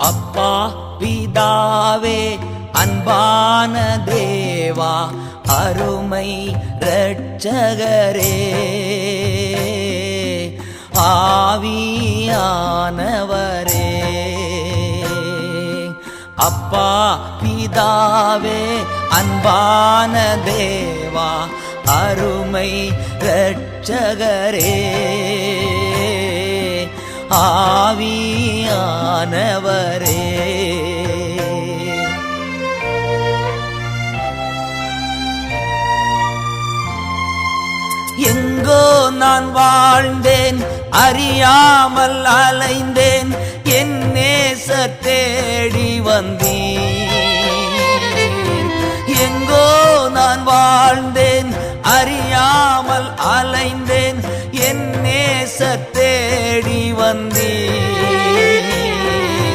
அப்பா பிதாவே அன்பான தேவா அருமை இரட்சகரே ஆவியானவரே அப்பா பிதாவே அன்பான தேவா அருமை இரட்சகரே ஆவியானவரே எங்கோ நான் வாழ்ந்தேன் அறியாமல் அலைந்தேன் என் நேசர் தேடி வந்தீர் எங்கோ நான் வாழ்ந்தேன் அறியாமல் அலைந்தேன் என் நேசர்